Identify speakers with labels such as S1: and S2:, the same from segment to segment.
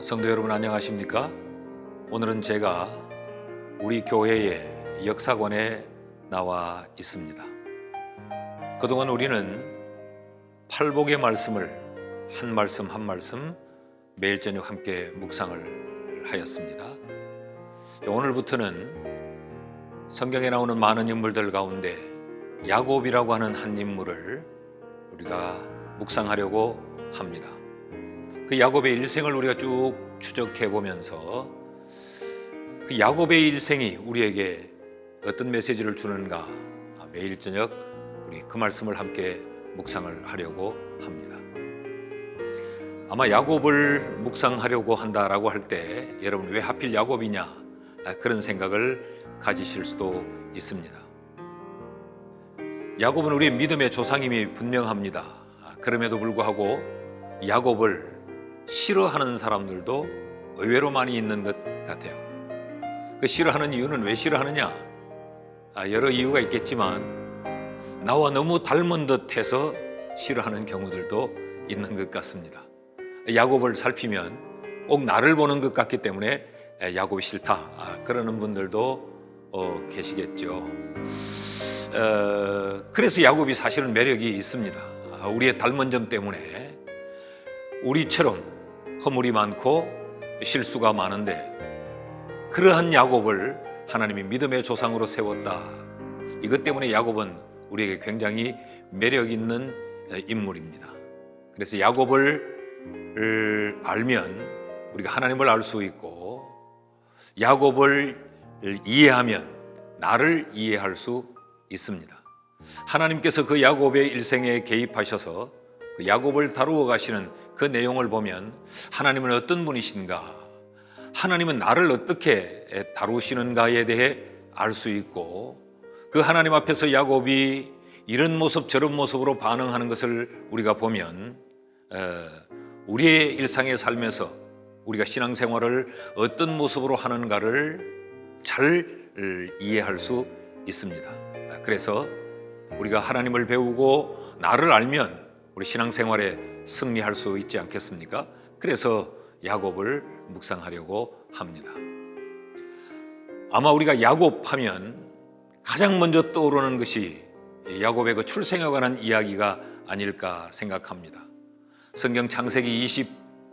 S1: 성도 여러분, 안녕하십니까? 오늘은 제가 우리 교회의 역사관에 나와 있습니다. 그동안 우리는 팔복의 말씀을 한 말씀 한 말씀 매일 저녁 함께 묵상을 하였습니다. 오늘부터는 성경에 나오는 많은 인물들 가운데 야곱이라고 하는 한 인물을 우리가 묵상하려고 합니다. 그 야곱의 일생을 우리가 쭉 추적해 보면서 그 야곱의 일생이 우리에게 어떤 메시지를 주는가, 매일 저녁 우리 그 말씀을 함께 묵상을 하려고 합니다. 아마 야곱을 묵상하려고 한다라고 할 때 여러분 왜 하필 야곱이냐, 그런 생각을 가지실 수도 있습니다. 야곱은 우리의 믿음의 조상임이 분명합니다. 그럼에도 불구하고 야곱을 싫어하는 사람들도 의외로 많이 있는 것 같아요. 그 싫어하는 이유는 왜 싫어하느냐? 여러 이유가 있겠지만 나와 너무 닮은 듯 해서 싫어하는 경우들도 있는 것 같습니다. 야곱을 살피면 꼭 나를 보는 것 같기 때문에 야곱이 싫다, 그러는 분들도 계시겠죠. 그래서 야곱이 사실은 매력이 있습니다. 우리의 닮은 점 때문에 우리처럼 허물이 많고 실수가 많은데 그러한 야곱을 하나님이 믿음의 조상으로 세웠다. 이것 때문에 야곱은 우리에게 굉장히 매력 있는 인물입니다. 그래서 야곱을 알면 우리가 하나님을 알 수 있고, 야곱을 이해하면 나를 이해할 수 있습니다. 하나님께서 그 야곱의 일생에 개입하셔서 그 야곱을 다루어 가시는 그 내용을 보면 하나님은 어떤 분이신가, 하나님은 나를 어떻게 다루시는가에 대해 알 수 있고, 그 하나님 앞에서 야곱이 이런 모습 저런 모습으로 반응하는 것을 우리가 보면 우리의 일상의 삶에서 우리가 신앙생활을 어떤 모습으로 하는가를 잘 이해할 수 있습니다. 그래서 우리가 하나님을 배우고 나를 알면 우리 신앙생활에 승리할 수 있지 않겠습니까? 그래서 야곱을 묵상하려고 합니다. 아마 우리가 야곱하면 가장 먼저 떠오르는 것이 야곱의 그 출생에 관한 이야기가 아닐까 생각합니다. 성경 창세기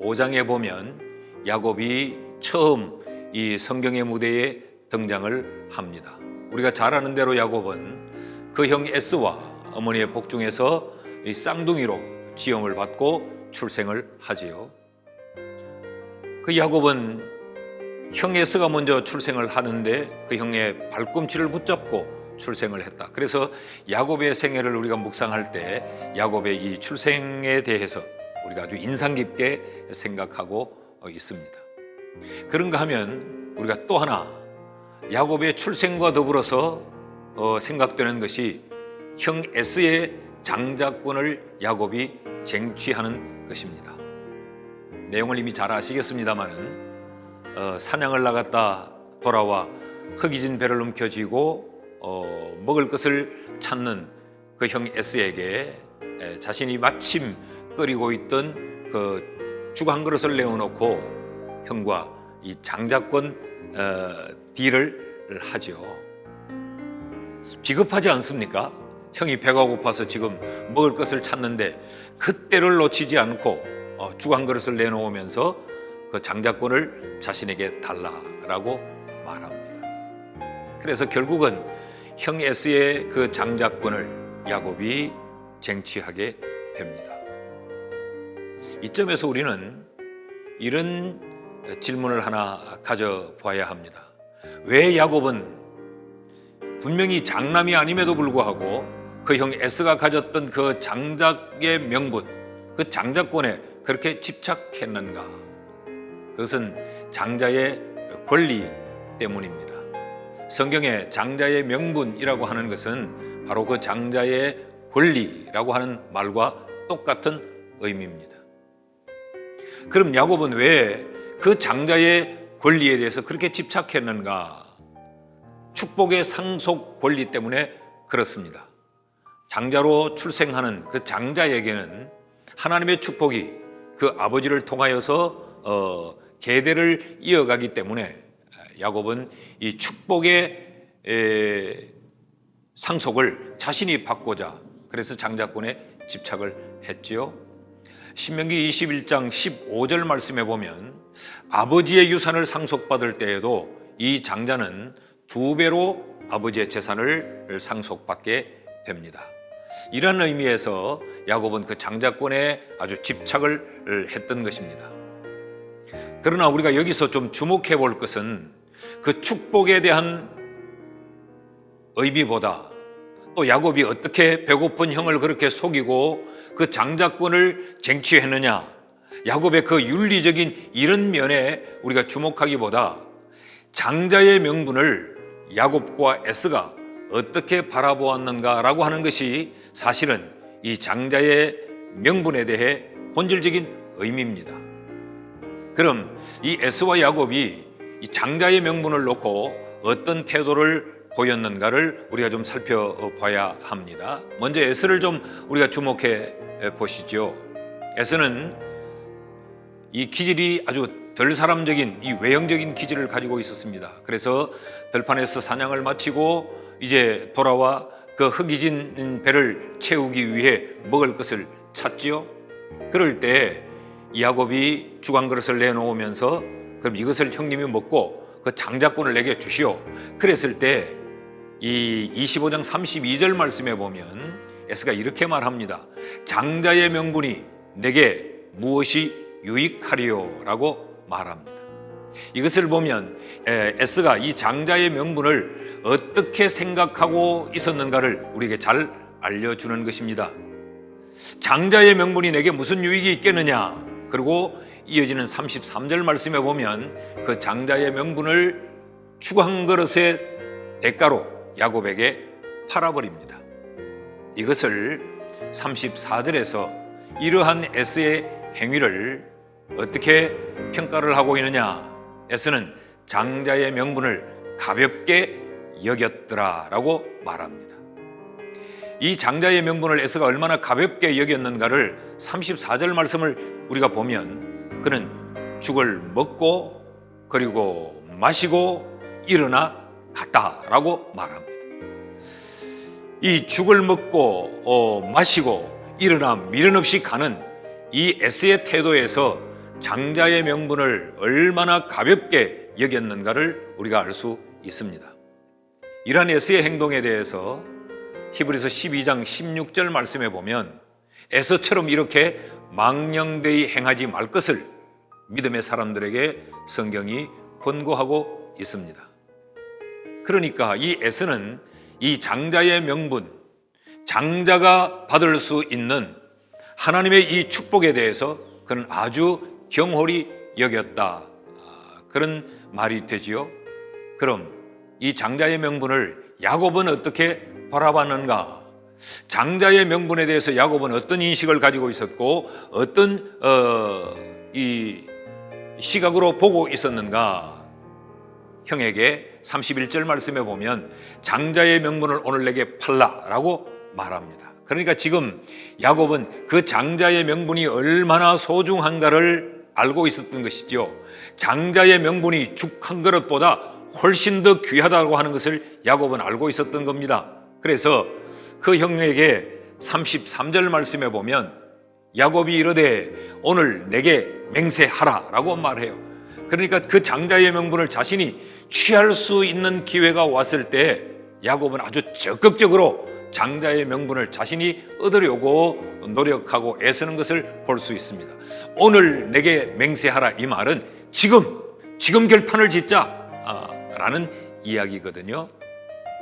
S1: 25장에 보면 야곱이 처음 이 성경의 무대에 등장을 합니다. 우리가 잘 아는 대로 야곱은 그 형 에스와 어머니의 복중에서 이 쌍둥이로 지음을 받고 출생을 하지요. 그 야곱은 형 에스가 먼저 출생을 하는데 그 형의 발꿈치를 붙잡고 출생을 했다. 그래서 야곱의 생애를 우리가 묵상할 때 야곱의 이 출생에 대해서 우리가 아주 인상 깊게 생각하고 있습니다. 그런가 하면 우리가 또 하나 야곱의 출생과 더불어서 생각되는 것이 형 에스의 장자권을 야곱이 쟁취하는 것입니다. 내용을 이미 잘 아시겠습니다마는 사냥을 나갔다 돌아와 흙이 배를 넘겨쥐고 먹을 것을 찾는 그 형 에스에게 자신이 마침 끓이고 있던 그 죽 한 그릇을 내어놓고 형과 이 장자권 딜을 하죠. 비겁하지 않습니까? 형이 배가 고파서 지금 먹을 것을 찾는데 그때를 놓치지 않고 죽 한 그릇을 내놓으면서 그 장자권을 자신에게 달라라고 말합니다. 그래서 결국은 형 에스의 그 장자권을 야곱이 쟁취하게 됩니다. 이점에서 우리는 이런 질문을 하나 가져봐야 합니다. 왜 야곱은 분명히 장남이 아님에도 불구하고 그 형 에스가 가졌던 그 장작의 명분, 그 장자권에 그렇게 집착했는가? 그것은 장자의 권리 때문입니다. 성경에 장자의 명분이라고 하는 것은 바로 그 장자의 권리라고 하는 말과 똑같은 의미입니다. 그럼 야곱은 왜 그 장자의 권리에 대해서 그렇게 집착했는가? 축복의 상속 권리 때문에 그렇습니다. 장자로 출생하는 그 장자에게는 하나님의 축복이 그 아버지를 통하여서 계대를 이어가기 때문에 야곱은 이 축복의 상속을 자신이 받고자 그래서 장자권에 집착을 했지요. 신명기 21장 15절 말씀에 보면 아버지의 유산을 상속받을 때에도 이 장자는 2배로 아버지의 재산을 상속받게 됩니다. 이런 의미에서 야곱은 그 장자권에 아주 집착을 했던 것입니다. 그러나 우리가 여기서 좀 주목해 볼 것은 그 축복에 대한 의미보다 또 야곱이 어떻게 배고픈 형을 그렇게 속이고 그 장자권을 쟁취했느냐, 야곱의 그 윤리적인 이런 면에 우리가 주목하기보다 장자의 명분을 야곱과 에스가 어떻게 바라보았는가라고 하는 것이 사실은 이 장자의 명분에 대해 본질적인 의미입니다. 그럼 이 에스와 야곱이 이 장자의 명분을 놓고 어떤 태도를 보였는가를 우리가 좀 살펴봐야 합니다. 먼저 에스를 좀 우리가 주목해 보시죠. 에스는 이 기질이 아주 덜 사람적인 이 외형적인 기질을 가지고 있었습니다. 그래서 들판에서 사냥을 마치고 이제 돌아와 그 흙이진 배를 채우기 위해 먹을 것을 찾지요. 그럴 때 야곱이 주간 그릇을 내놓으면서 그럼 이것을 형님이 먹고 그 장자권을 내게 주시오. 그랬을 때 이 25장 32절 말씀에 보면 에스가 이렇게 말합니다. 장자의 명분이 내게 무엇이 유익하리요? 라고 말합니다. 이것을 보면 에스가 이 장자의 명분을 어떻게 생각하고 있었는가를 우리에게 잘 알려주는 것입니다. 장자의 명분이 내게 무슨 유익이 있겠느냐? 그리고 이어지는 33절 말씀에 보면 그 장자의 명분을 주간 그릇의 대가로 야곱에게 팔아버립니다. 이것을 34절에서 이러한 에스의 행위를 어떻게 평가를 하고 있느냐? 에스는 장자의 명분을 가볍게 여겼더라라고 말합니다. 이 장자의 명분을 에스가 얼마나 가볍게 여겼는가를 34절 말씀을 우리가 보면 그는 죽을 먹고 그리고 마시고 일어나 갔다라고 말합니다. 이 죽을 먹고 마시고 일어나 미련 없이 가는 이 에스의 태도에서 장자의 명분을 얼마나 가볍게 여겼는가를 우리가 알 수 있습니다. 이러한 에스의 행동에 대해서 히브리서 12장 16절 말씀에 보면 에서처럼 이렇게 망령되이 행하지 말 것을 믿음의 사람들에게 성경이 권고하고 있습니다. 그러니까 이 에서는 이 장자의 명분, 장자가 받을 수 있는 하나님의 이 축복에 대해서 그는 아주 경홀히 여겼다. 그런 말이 되지요. 그럼 이 장자의 명분을 야곱은 어떻게 바라봤는가? 장자의 명분에 대해서 야곱은 어떤 인식을 가지고 있었고 어떤 이 시각으로 보고 있었는가? 형에게 31절 말씀에 보면 장자의 명분을 오늘 내게 팔라라고 말합니다. 그러니까 지금 야곱은 그 장자의 명분이 얼마나 소중한가를 알고 있었던 것이죠. 장자의 명분이 죽 한 그릇보다 훨씬 더 귀하다고 하는 것을 야곱은 알고 있었던 겁니다. 그래서 그 형에게 33절 말씀에 보면 야곱이 이르되 오늘 내게 맹세하라라고 말해요. 그러니까 그 장자의 명분을 자신이 취할 수 있는 기회가 왔을 때 야곱은 아주 적극적으로 장자의 명분을 자신이 얻으려고 노력하고 애쓰는 것을 볼 수 있습니다. 오늘 내게 맹세하라, 이 말은 지금 결판을 짓자 라는 이야기거든요.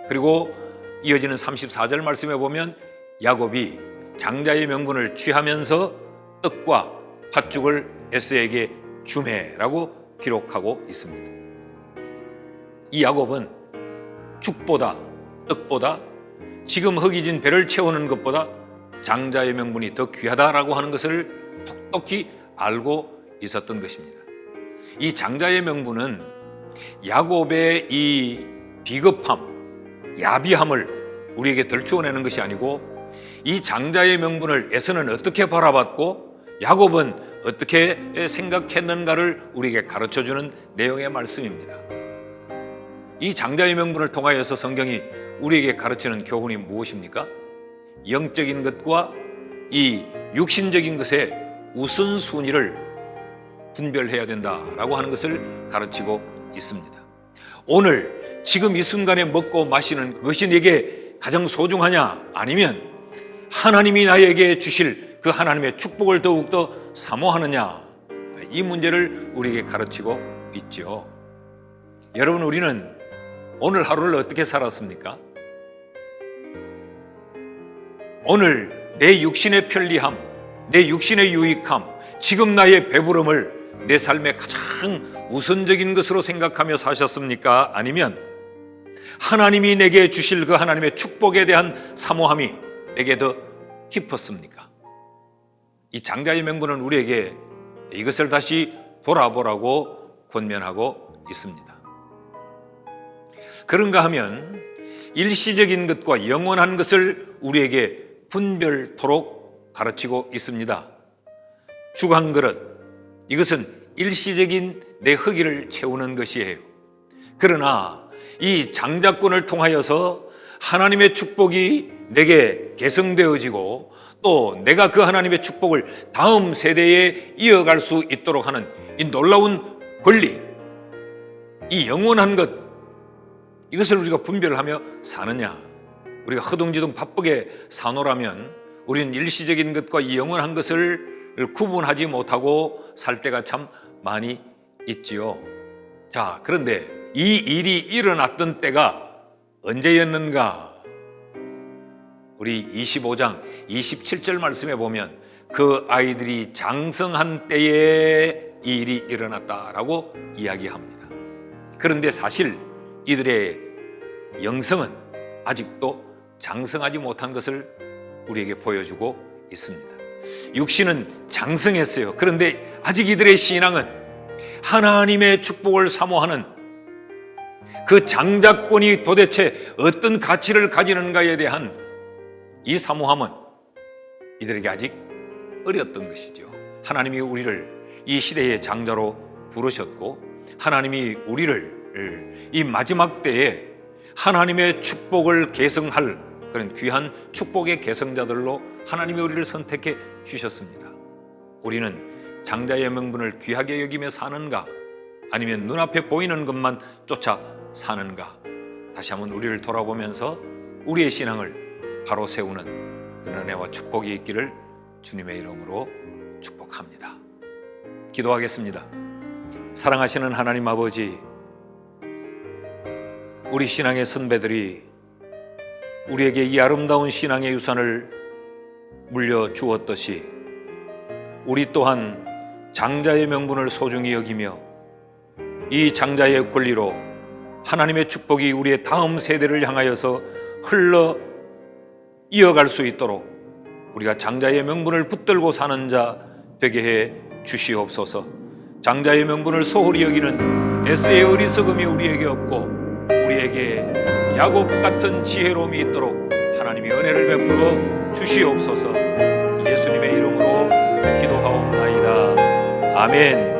S1: 그리고 이어지는 34절 말씀에 보면 야곱이 장자의 명분을 취하면서 떡과 팥죽을 에서에게 주매라고 기록하고 있습니다. 이 야곱은 죽보다 떡보다 지금 허기진 배를 채우는 것보다 장자의 명분이 더 귀하다라고 하는 것을 똑똑히 알고 있었던 것입니다. 이 장자의 명분은 야곱의 이 비겁함, 야비함을 우리에게 덜추어내는 것이 아니고 이 장자의 명분을 에서는 어떻게 바라봤고 야곱은 어떻게 생각했는가를 우리에게 가르쳐주는 내용의 말씀입니다. 이 장자의 명분을 통하여서 성경이 우리에게 가르치는 교훈이 무엇입니까? 영적인 것과 이 육신적인 것의 우선순위를 분별해야 된다라고 하는 것을 가르치고 있습니다. 오늘 지금 이 순간에 먹고 마시는 그것이 내게 가장 소중하냐, 아니면 하나님이 나에게 주실 그 하나님의 축복을 더욱더 사모하느냐, 이 문제를 우리에게 가르치고 있죠. 여러분, 우리는 오늘 하루를 어떻게 살았습니까? 오늘 내 육신의 편리함, 내 육신의 유익함, 지금 나의 배부름을 내 삶의 가장 우선적인 것으로 생각하며 사셨습니까? 아니면 하나님이 내게 주실 그 하나님의 축복에 대한 사모함이 내게 더 깊었습니까? 이 장자의 명분은 우리에게 이것을 다시 돌아보라고 권면하고 있습니다. 그런가 하면 일시적인 것과 영원한 것을 우리에게 분별토록 가르치고 있습니다. 죽 한 그릇, 이것은 일시적인 내 허기를 채우는 것이에요. 그러나 이 장자권을 통하여서 하나님의 축복이 내게 계승되어지고 또 내가 그 하나님의 축복을 다음 세대에 이어갈 수 있도록 하는 이 놀라운 권리, 이 영원한 것, 이것을 우리가 분별하며 사느냐? 우리가 허둥지둥 바쁘게 사노라면 우리는 일시적인 것과 이 영원한 것을 구분하지 못하고 살 때가 참 많이 있지요. 자, 그런데 이 일이 일어났던 때가 언제였는가? 우리 25장 27절 말씀에 보면 그 아이들이 장성한 때에 이 일이 일어났다라고 이야기합니다. 그런데 사실 이들의 영성은 아직도 장성하지 못한 것을 우리에게 보여주고 있습니다. 육신은 장성했어요. 그런데 아직 이들의 신앙은 하나님의 축복을 사모하는 그 장자권이 도대체 어떤 가치를 가지는가에 대한 이 사모함은 이들에게 아직 어렸던 것이죠. 하나님이 우리를 이 시대의 장자로 부르셨고 하나님이 우리를 이 마지막 때에 하나님의 축복을 계승할 그런 귀한 축복의 계승자들로 하나님이 우리를 선택해 주셨습니다. 우리는 장자의 명분을 귀하게 여기며 사는가, 아니면 눈앞에 보이는 것만 쫓아 사는가? 다시 한번 우리를 돌아보면서 우리의 신앙을 바로 세우는 그 은혜와 축복이 있기를 주님의 이름으로 축복합니다. 기도하겠습니다. 사랑하시는 하나님 아버지, 우리 신앙의 선배들이 우리에게 이 아름다운 신앙의 유산을 물려주었듯이 우리 또한 장자의 명분을 소중히 여기며 이 장자의 권리로 하나님의 축복이 우리의 다음 세대를 향하여서 흘러 이어갈 수 있도록 우리가 장자의 명분을 붙들고 사는 자 되게 해 주시옵소서. 장자의 명분을 소홀히 여기는 에스의 어리석음이 우리에게 없고 우리에게 야곱 같은 지혜로움이 있도록 하나님이 은혜를 베풀어 주시옵소서. 예수님의 이름으로 기도하옵나이다. 아멘.